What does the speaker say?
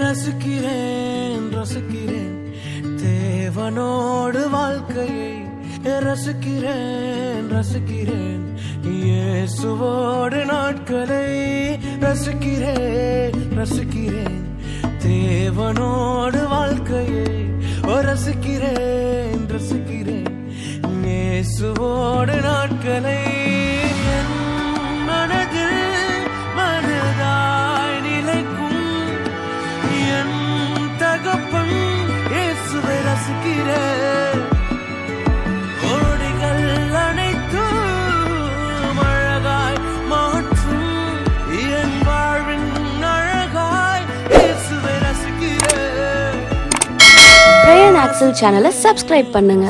ரசிக்கிறேன் ரசிக்கிறேன் தேவனோடு வாழ்க்கையை ரசிக்கிறேன் ரசிக்கிறேன் இயேசுவோடு நாட்களை ரசிக்கிறேன் ரசிக்கிறேன் தேவனோடு வாழ்க்கையை ரசிக்கிறேன் ரசிக்கிறேன் இயேசுவோடு நாட்களை ஓடிகள் அனைத்தும் அழகாய் மாற்றும் என் வாழ்வின் அழகாய் இயேசுவை ரசிக்கிறேன். பிரயன் ஆக்சல் சேனலை சப்ஸ்கிரைப் பண்ணுங்க.